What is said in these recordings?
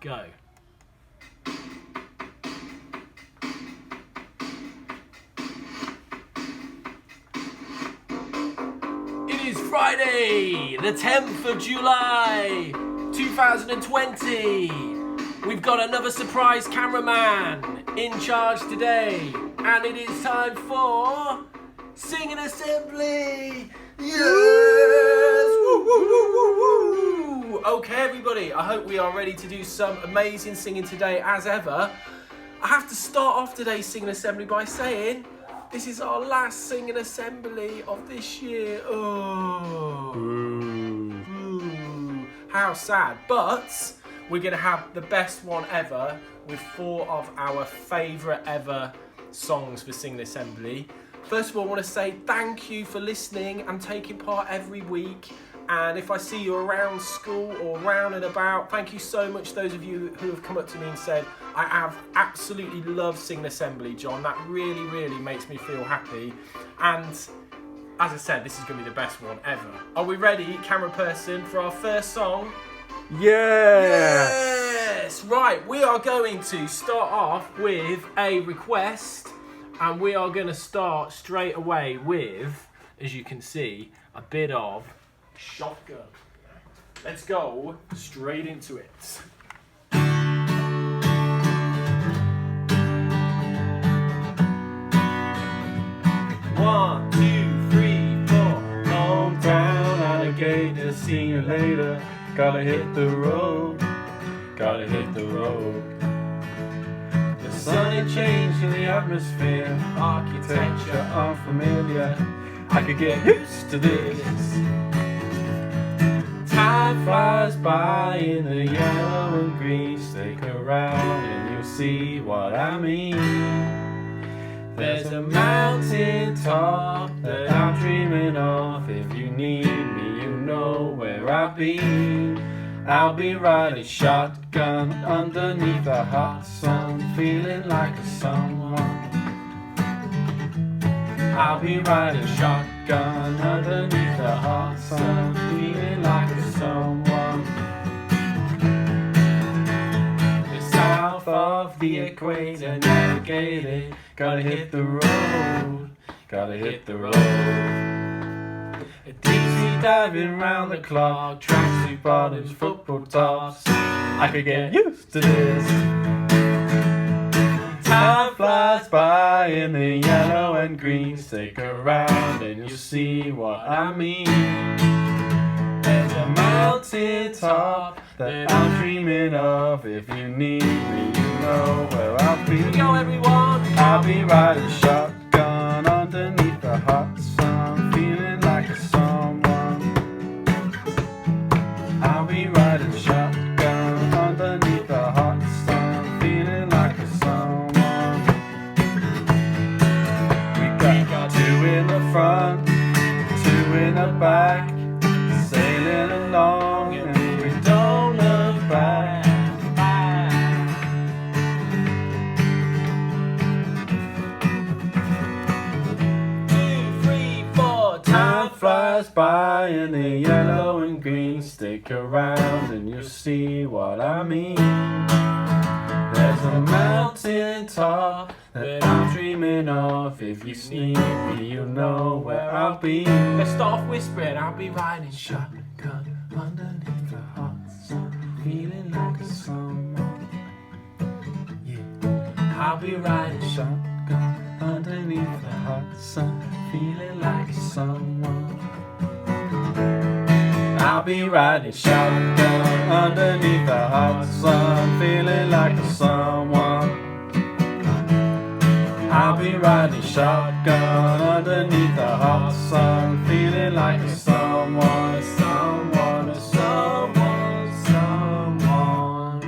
go. It is Friday, the 10th of July, 2020. We've got another surprise cameraman in charge today, and it is time for Singing Assembly. Yes! Woo, woo, woo, woo, woo. Okay, everybody, I hope we are ready to do some amazing singing today, as ever. I have to start off today's Singing Assembly by saying this is our last Singing Assembly of this year. Oh, ooh, how sad. But we're going to have the best one ever with 4 of our favourite ever songs for Singing Assembly. First of all, I want to say thank you for listening and taking part every week. And if I see you around school or around and about, thank you so much, those of you who have come up to me and said, I have absolutely loved Singing Assembly, John. That really, really makes me feel happy. And as I said, this is going to be the best one ever. Are we ready, camera person, for our first song? Yes! Right, we are going to start off with a request. And we are going to start straight away with, as you can see, a bit of Shotgun. Let's go straight into it. 1, 2, 3, 4. Hometown alligator, see you later. Gotta hit the road, gotta hit the road. The sunny change in the atmosphere, architecture unfamiliar. I could get used to this. Time flies by in the yellow and green. Stick around and you'll see what I mean. There's a mountain top that I'm dreaming of. If you need me, you know where I'll be. I'll be riding shotgun underneath the hot sun, feeling like a someone. I'll be riding shotgun underneath the hot sun, feeling like a someone. The south of the equator, navigated. Gotta hit the road, gotta hit the road. A deep sea diving round the clock, tracksuit bottoms, football tops. I could get used to this. Time flies by in the yellow and green. Stick around and you'll see what I mean. There's a mountain top that I'm dreaming of. If you need me, you know where I'll be. Here we go, everyone. I'll be riding shotgun underneath the hot sun, feeling like a someone. I'll be riding shotgun underneath the hot sun, feeling like a someone. We got 2 in the front, 2 in the back, sailing along and we don't look back. 2, 3, 4. Time flies by in the yellow and green. Stick around and you'll see what I mean. There's a mountain top that I'm dreaming of. If you need me, you know where I'll be. Let's start off whispering. I'll be riding Shotgun underneath the hot sun, feeling like a someone. Yeah, I'll be riding shotgun underneath the hot sun, feeling like a someone. I'll be riding shotgun underneath the hot sun, feeling like a someone. I'll be riding shotgun underneath the hot sun, feeling like a someone, someone, someone, someone.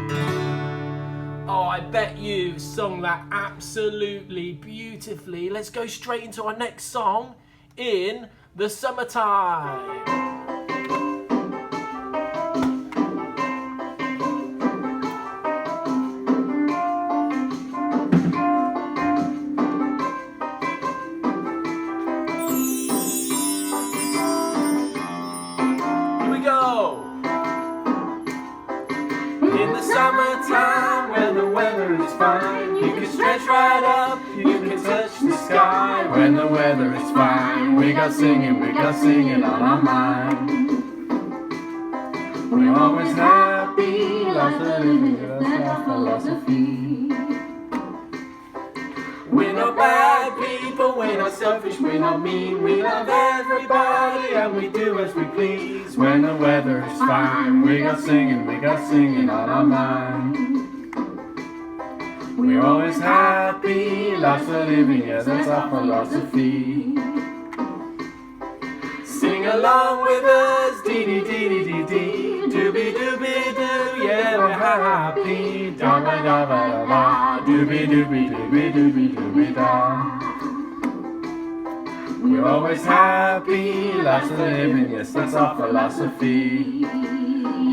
Oh, I bet you sung that absolutely beautifully. Let's go straight into our next song, In the Summertime. Here we go. In the summertime. time when the weather is fine. You can stretch right up, you can touch the sky. When the weather is fine, we got singing on our mind. We're always happy, lots of living, that's our philosophy. We're not bad people, we're not selfish, we're not mean. We love everybody and we do as we please. When the weather is fine, we got singing on our mind. We're always happy, lots of living, yeah, that's our philosophy. Sing along with us, dee dee dee dee dee dee, doobie doobie doo, yeah, we're happy, da da da da da, doobie doobie doobie doobie doobie da. We're always happy, lots of living, yes, that's our philosophy.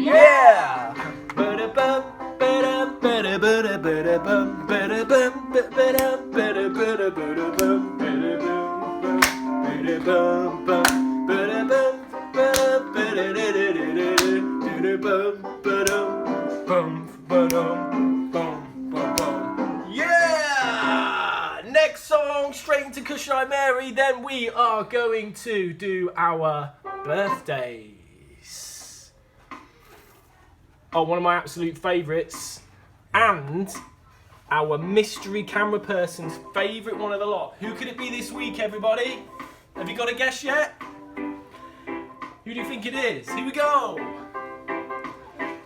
Yeah! Ba-da-bum, ba-dum, ba-da-ba-da, ba-da-bum, ba-da-bum, ba-da-bum, ba-da-ba-da, ba-da-bum, ba-da-bum, ba-da-bum, Yeah! Next song, straight into Cushai Mary. Then we are going to do our birthdays. Oh, one of my absolute favourites. And our mystery camera person's favourite one of the lot. Who could it be this week, everybody? Have you got a guess yet? Who do you think it is? Here we go.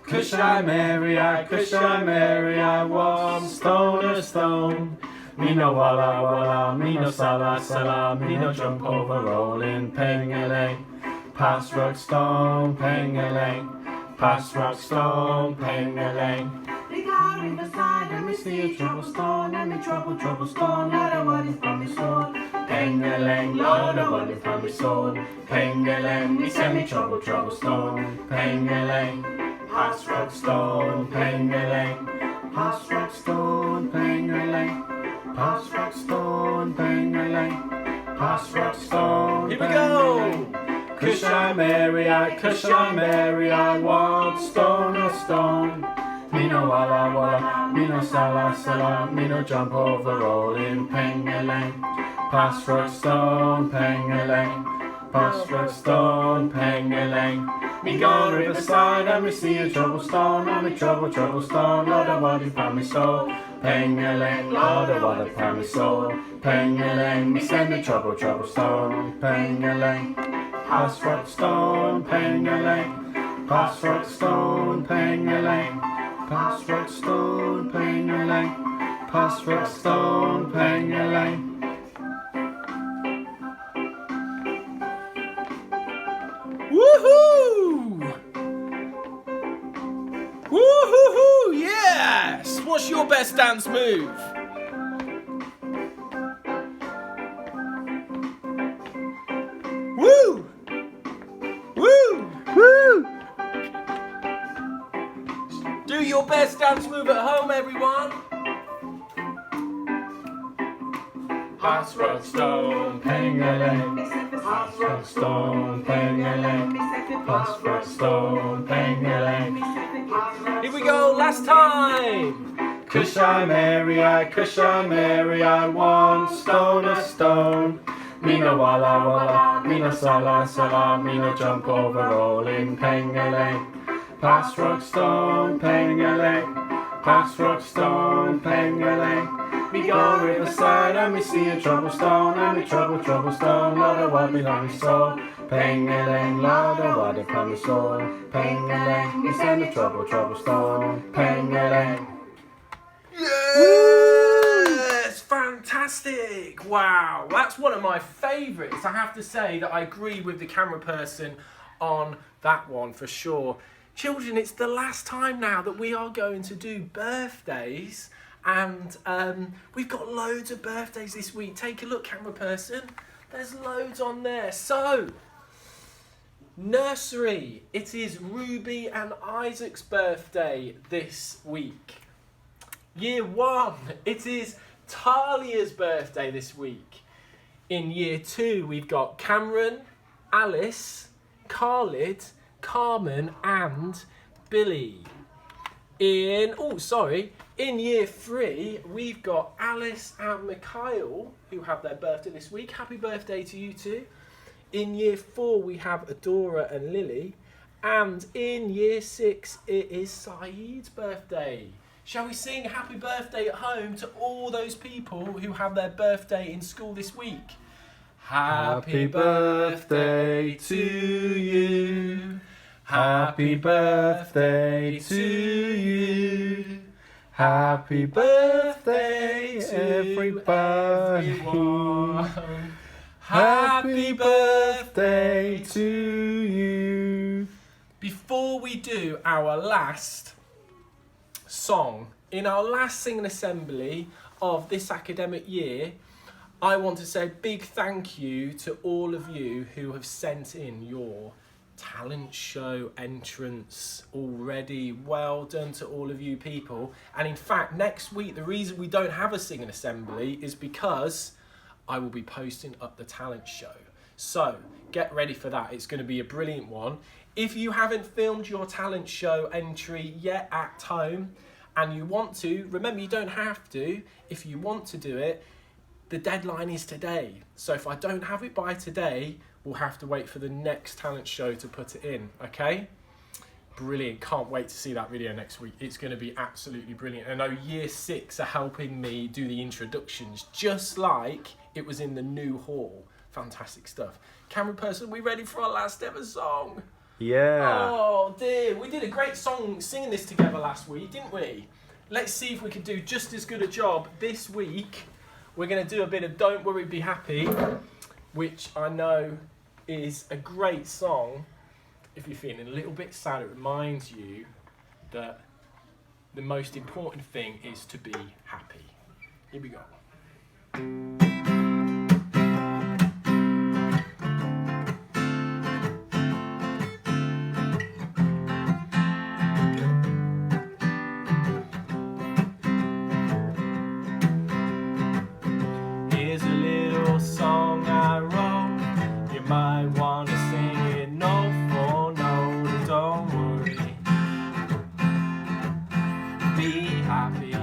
Cushai Mary, I one stone a stone. Me no walla walla, me no sala sala, me no jump over rolling peng-a-ling. Pass rock stone, peng-a-ling. Pass rock stone, peng-a-ling. We got in the side and we see a trouble stone, and me trouble stone, Lord of what is from me soul. Peng-a-ling, Lord of what is from me soul. Peng-a-ling, me send me trouble stone, peng-a-ling. Pass rock stone, peng-a-ling. Pass rock stone, peng-a-ling. Pass rock stone, peng-a-ling. Pass rock stone. Here we go. Cushai Mary, I want stone a stone. Me no walla walla, me no sala sala, me no jump over rolling peng-a-ling. Pass rock stone, peng-a-ling. Pass rock stone, peng-a-ling. Me go riverside and me see a trouble stone, and me trouble stone, Lord of what upon me soul. Peng-a-ling, Lord of what upon me soul. Peng-a-ling, me send me trouble stone, peng-a-ling. Pass rock stone, peng-a-ling. Pass rock stone, peng-a-ling. Pass rock stone, peng-a-ling. Pass rock stone, peng-a-ling. Woohoo! Woohoo! Yes! What's your best dance move? Woo! Woo! Woo! Do your best dance move at home, everyone. Pass rock stone, peng-a-ling. Pass rock stone, peng-a-ling. Pass rock stone, peng-a-ling. Here we go, last time. Cushai Mary, I want stone a stone. Me no walla walla, me no sala sala, me no jump over rolling peng-a-ling. Pass rock stone, peng-a-ling. Pass rock stone, peng-a-ling. Me go riverside and me see a trouble stone, and me trouble stone, Lord of what behind me soul. Peng-a-ling, Lord of what upon me soul. Peng-a-ling, me send a trouble stone, peng-a-ling. Yes! Fantastic! Wow, that's one of my favourites. I have to say that I agree with the camera person on that one for sure. Children, it's the last time now that we are going to do birthdays, and we've got loads of birthdays this week. Take a look, camera person. There's loads on there. So, nursery, it is Ruby and Isaac's birthday this week. Year 1, it is Talia's birthday this week. In year 2, we've got Cameron, Alice, Khalid, Carmen and Billy. In year 3, we've got Alice and Mikhail, who have their birthday this week. Happy birthday to you two. In year 4, we have Adora and Lily. And in year 6, it is Saeed's birthday. Shall we sing happy birthday at home to all those people who have their birthday in school this week? Happy birthday to you. Happy birthday to you. Happy birthday everybody. Happy birthday to you. Before we do our last song, in our last singing assembly of this academic year, I want to say a big thank you to all of you who have sent in your talent show entrance already. Well done to all of you people. And in fact, next week, the reason we don't have a singing assembly is because I will be posting up the talent show. So get ready for that. It's going to be a brilliant one. If you haven't filmed your talent show entry yet at home and you want to, remember you don't have to. If you want to do it, the deadline is today. So if I don't have it by today, we'll have to wait for the next talent show to put it in, okay? Brilliant, can't wait to see that video next week. It's gonna be absolutely brilliant. I know year 6 are helping me do the introductions, just like it was in the new hall. Fantastic stuff. Camera person, we ready for our last ever song? Yeah. Oh dear, we did a great song singing this together last week, didn't we? Let's see if we can do just as good a job this week. We're gonna do a bit of Don't Worry, Be Happy, which I know is a great song. If you're feeling a little bit sad, it reminds you that the most important thing is to be happy. Here we go. Here's a little song I wrote. You might want to sing it note for note. Don't worry, be happy.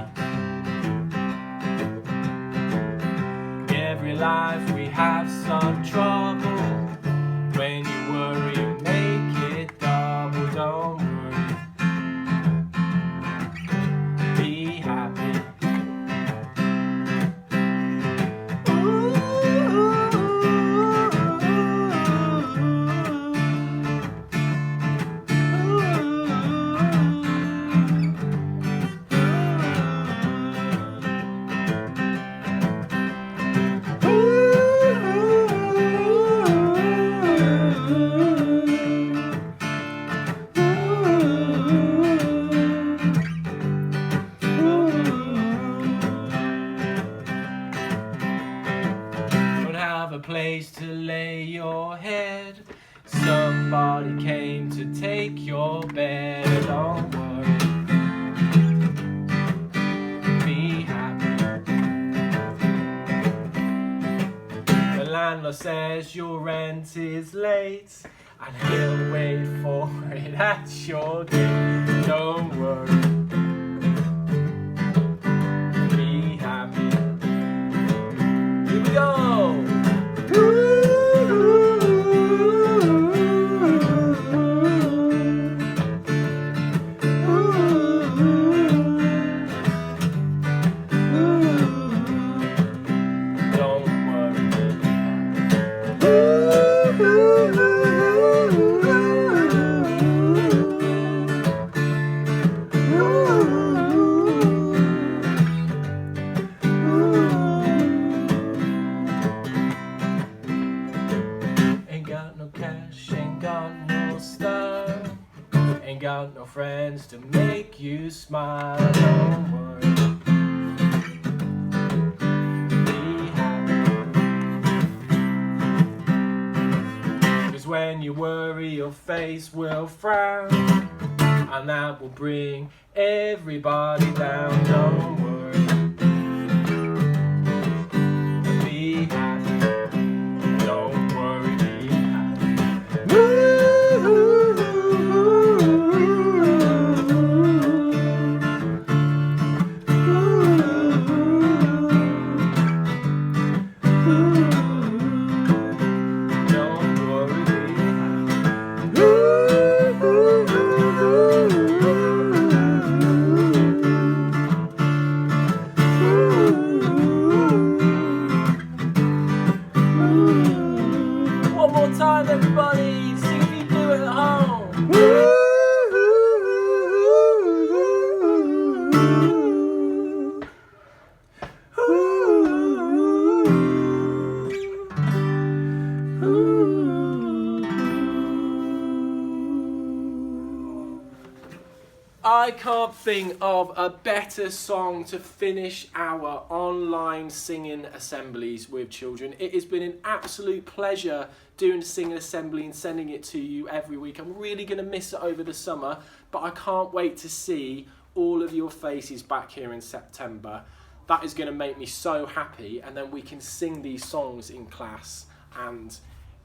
Every life we have some trouble. When you worry, you make it double. Don't worry, be happy. A place to lay your head. Somebody came to take your bed. Don't worry, be happy. The landlord says your rent is late and he'll wait for it at your gate. Don't worry, be happy. Here we go. Got no friends to make you smile. Don't worry, be happy. 'Cause when you worry, your face will frown, and that will bring everybody down. Don't worry, be happy. Don't worry, be happy. I can't think of a better song to finish our online singing assemblies with children. It has been an absolute pleasure doing the singing assembly and sending it to you every week. I'm really going to miss it over the summer, but I can't wait to see all of your faces back here in September. That is going to make me so happy, and then we can sing these songs in class, and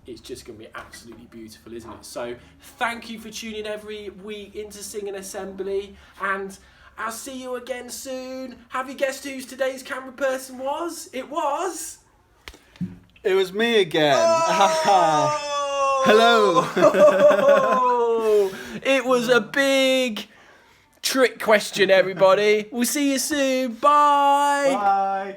it's just going to be absolutely beautiful, isn't it? So thank you for tuning every week into Singing Assembly, and I'll see you again soon. Have you guessed who today's camera person was? It was me again. Oh! Hello. It was a big trick question, everybody. We'll see you soon. Bye. Bye.